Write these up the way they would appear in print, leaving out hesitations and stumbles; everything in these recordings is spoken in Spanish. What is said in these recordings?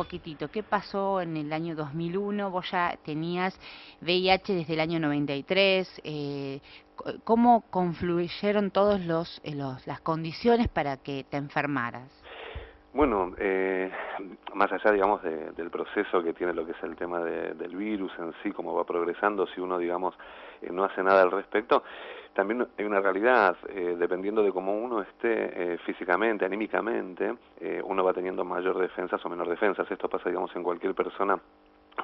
poquitito, ¿qué pasó en el año 2001? Vos ya tenías VIH desde el año 93. ¿Cómo confluyeron todos las condiciones para que te enfermaras? Bueno, más allá, digamos, del proceso que tiene lo que es el tema del virus en sí, cómo va progresando, si uno, digamos, no hace nada al respecto, también hay una realidad, dependiendo de cómo uno esté físicamente, anímicamente, uno va teniendo mayor defensas o menor defensas. Esto pasa, digamos, en cualquier persona.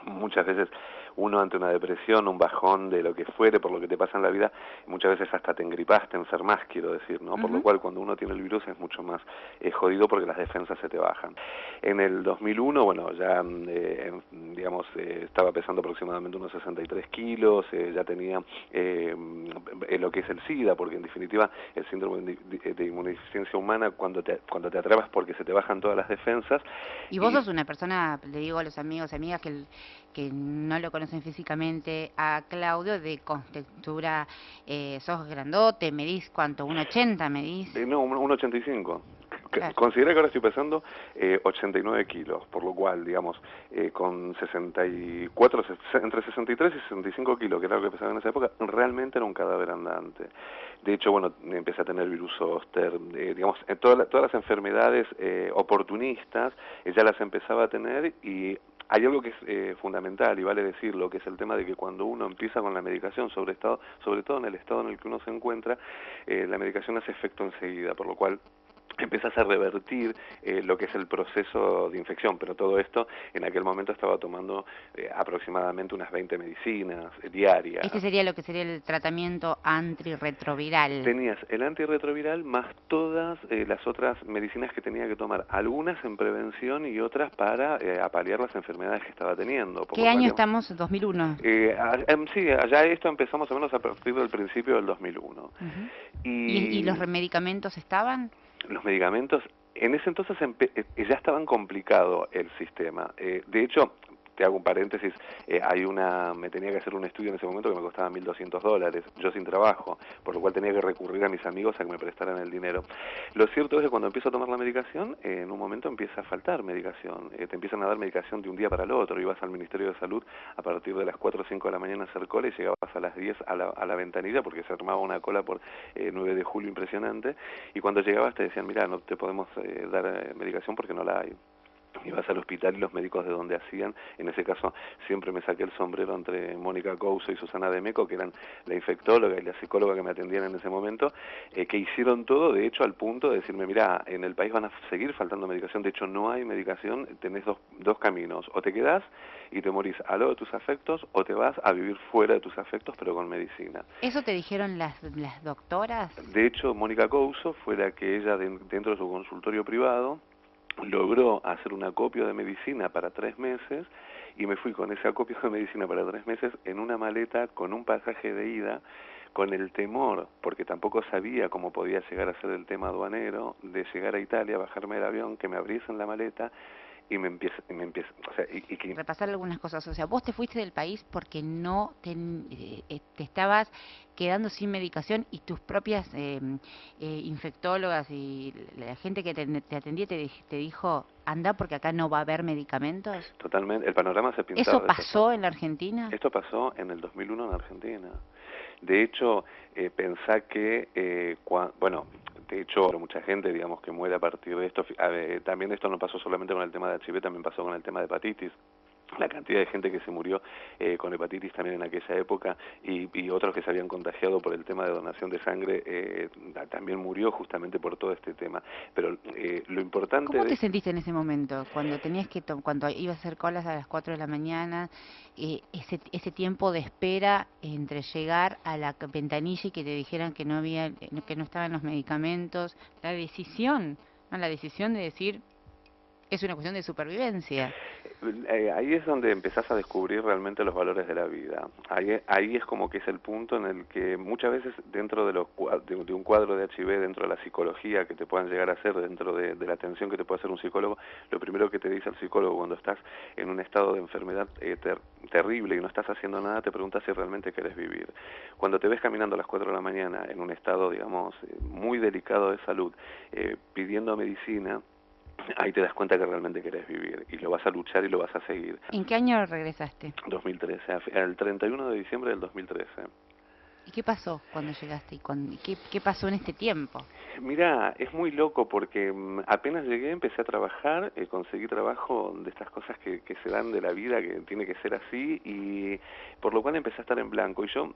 Muchas veces uno ante una depresión, un bajón de lo que fuere, por lo que te pasa en la vida, muchas veces hasta te engripás, te enfermas, quiero decir, ¿no? Por lo Ujú. cual cuando uno tiene el virus es mucho más jodido porque las defensas se te bajan. En el 2001, bueno, ya digamos, estaba pesando aproximadamente unos 63 kilos, ya tenía lo que es el SIDA, porque en definitiva el síndrome de inmunodeficiencia humana, cuando te atrapas porque se te bajan todas las defensas. Y vos Y sos una persona, le digo a los amigos y amigas que no lo conocen físicamente, a Claudio de contextura, sos grandote, medís cuánto, 1,80 medís. No, un 85. Claro. Considera que ahora estoy pesando 89 kilos, por lo cual, digamos, con 64, entre 63 y 65 kilos, que era lo que pesaba en esa época, realmente era un cadáver andante. De hecho, bueno, empecé a tener virus zóster, digamos, todas las enfermedades oportunistas, ya las empezaba a tener. Y hay algo que es fundamental y vale decirlo, que es el tema de que cuando uno empieza con la medicación, sobre todo en el estado en el que uno se encuentra, la medicación hace efecto enseguida, por lo cual empezás a revertir lo que es el proceso de infección, pero todo esto en aquel momento estaba tomando aproximadamente unas 20 medicinas diarias. Este sería lo que sería el tratamiento antirretroviral. Tenías el antirretroviral más todas las otras medicinas que tenía que tomar, algunas en prevención y otras para apalear las enfermedades que estaba teniendo, por ¿Qué lo cual, año digamos, estamos? 2001. sí, allá esto empezó más o menos a partir del principio del 2001. Ujú. ¿Y Y los medicamentos estaban? los medicamentos, en ese entonces ya estaban complicado el sistema. De hecho, te hago un paréntesis, me tenía que hacer un estudio en ese momento que me costaba $1.200, yo sin trabajo, por lo cual tenía que recurrir a mis amigos a que me prestaran el dinero. Lo cierto es que cuando empiezo a tomar la medicación, en un momento empieza a faltar medicación, te empiezan a dar medicación de un día para el otro, ibas al Ministerio de Salud a partir de las 4 o 5 de la mañana a hacer cola y llegabas a las 10 a la ventanilla porque se armaba una cola por 9 de julio impresionante, y cuando llegabas te decían, mira, no te podemos dar medicación porque no la hay. Ibas al hospital y los médicos de donde hacían, en ese caso siempre me saqué el sombrero entre Mónica Couso y Susana Demeco, que eran la infectóloga y la psicóloga que me atendían en ese momento, que hicieron todo, de hecho, al punto de decirme, mira, en el país van a seguir faltando medicación, de hecho no hay medicación, tenés dos caminos, o te quedás y te morís a lo de tus afectos, o te vas a vivir fuera de tus afectos, pero con medicina. ¿Eso te dijeron las doctoras? De hecho, Mónica Couso fue la que ella, dentro de su consultorio privado, logró hacer un acopio de medicina para 3 meses, y me fui con ese acopio de medicina para 3 meses en una maleta con un pasaje de ida, con el temor, porque tampoco sabía cómo podía llegar a ser el tema aduanero, de llegar a Italia, bajarme del avión, que me abriesen la maleta o sea, y que Repasar algunas cosas. O sea, vos te fuiste del país porque no te estabas quedando sin medicación y tus propias infectólogas y la gente que te atendía te dijo, anda porque acá no va a haber medicamentos. totalmente, el panorama se ¿Eso pintaba de esa pasó forma. en la Argentina? Esto pasó en el 2001 en Argentina. De hecho, pensá que, bueno, de hecho, mucha gente, digamos, que muere a partir de esto. También esto no pasó solamente con el tema de HIV, también pasó con el tema de hepatitis. La cantidad de gente que se murió con hepatitis también en aquella época, y otros que se habían contagiado por el tema de donación de sangre, también murió justamente por todo este tema. Pero lo importante ¿Cómo te de... sentiste en ese momento cuando tenías cuando ibas a hacer colas a las 4 de la mañana, ese tiempo de espera entre llegar a la ventanilla y que te dijeran que no había, que no estaban los medicamentos, la decisión, ¿no? La decisión de decir es una cuestión de supervivencia. Ahí es donde empezás a descubrir realmente los valores de la vida. Ahí es como que es el punto en el que muchas veces dentro de un cuadro de HIV, dentro de la psicología que te puedan llegar a hacer, dentro de la atención que te puede hacer un psicólogo, lo primero que te dice el psicólogo cuando estás en un estado de enfermedad terrible y no estás haciendo nada, te pregunta si realmente querés vivir. Cuando te ves caminando a las 4 de la mañana en un estado, digamos, muy delicado de salud, pidiendo medicina, ahí te das cuenta que realmente querés vivir y lo vas a luchar y lo vas a seguir. ¿En qué año regresaste? 2013, el 31 de diciembre del 2013. ¿Y qué pasó cuando llegaste? ¿Qué pasó en este tiempo? Mira, es muy loco porque apenas llegué empecé a trabajar, conseguí trabajo de estas cosas que se dan de la vida, que tiene que ser así, y por lo cual empecé a estar en blanco. Y yo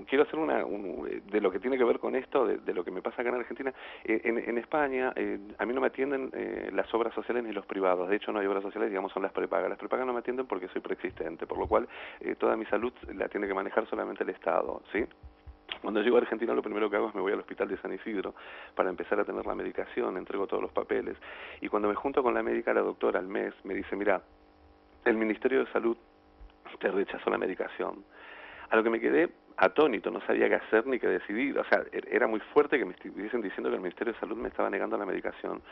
quiero hacer de lo que tiene que ver con esto, de lo que me pasa acá en Argentina. En España a mí no me atienden las obras sociales ni los privados. De hecho no hay obras sociales, digamos, son las prepagas. Las prepagas no me atienden porque soy preexistente, por lo cual toda mi salud la tiene que manejar solamente el Estado, ¿sí? Cuando llego a Argentina lo primero que hago es me voy al hospital de San Isidro para empezar a tener la medicación, entrego todos los papeles, y cuando me junto con la médica, la doctora al mes, me dice, mira, el Ministerio de Salud te rechazó la medicación. A lo que me quedé atónito, no sabía qué hacer ni qué decidir, o sea, era muy fuerte que me estuviesen diciendo que el Ministerio de Salud me estaba negando la medicación.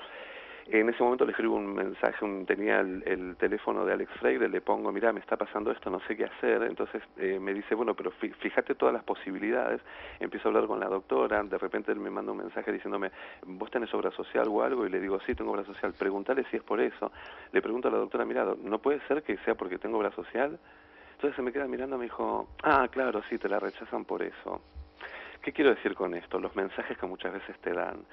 En ese momento le escribo un mensaje, tenía el teléfono de Alex Freire, le pongo, mira, me está pasando esto, no sé qué hacer. Entonces me dice, bueno, pero fíjate todas las posibilidades. Empiezo a hablar con la doctora, de repente él me manda un mensaje diciéndome, ¿vos tenés obra social o algo? Y le digo, sí, tengo obra social. Pregúntale si es por eso. Le pregunto a la doctora, mira, ¿no puede ser que sea porque tengo obra social? Entonces se me queda mirando y me dijo, ah, claro, sí, te la rechazan por eso. ¿Qué quiero decir con esto? Los mensajes que muchas veces te dan.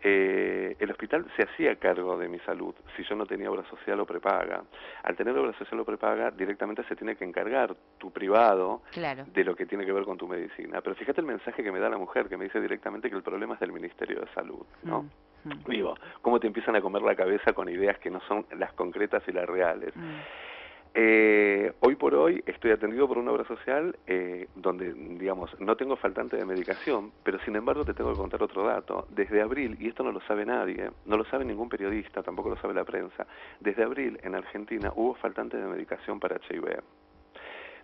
El hospital se hacía cargo de mi salud si yo no tenía obra social o prepaga. Al tener obra social o prepaga, directamente se tiene que encargar tu privado Claro. de lo que tiene que ver con tu medicina. Pero fíjate el mensaje que me da la mujer, que me dice directamente que el problema es del Ministerio de Salud, ¿no? Digo, cómo te empiezan a comer la cabeza con ideas que no son las concretas y las reales. Hoy por hoy estoy atendido por una obra social donde, digamos, no tengo faltante de medicación, pero sin embargo te tengo que contar otro dato. Desde abril, y esto no lo sabe nadie, no lo sabe ningún periodista, tampoco lo sabe la prensa, desde abril en Argentina hubo faltante de medicación para HIV.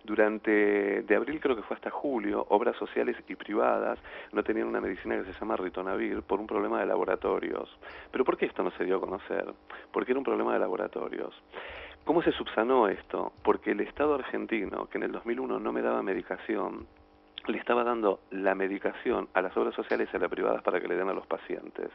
De abril creo que fue hasta julio, obras sociales y privadas no tenían una medicina que se llama ritonavir por un problema de laboratorios. ¿Pero por qué esto no se dio a conocer? Porque era un problema de laboratorios. ¿Cómo se subsanó esto? Porque el Estado argentino, que en el 2001 no me daba medicación, le estaba dando la medicación a las obras sociales y a las privadas para que le den a los pacientes.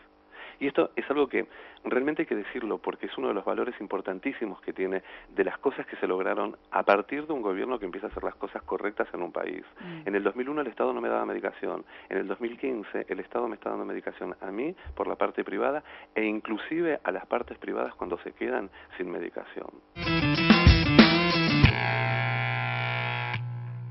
Y esto es algo que realmente hay que decirlo porque es uno de los valores importantísimos que tiene de las cosas que se lograron a partir de un gobierno que empieza a hacer las cosas correctas en un país. En el 2001 el Estado no me daba medicación, en el 2015 el Estado me está dando medicación a mí por la parte privada e inclusive a las partes privadas cuando se quedan sin medicación.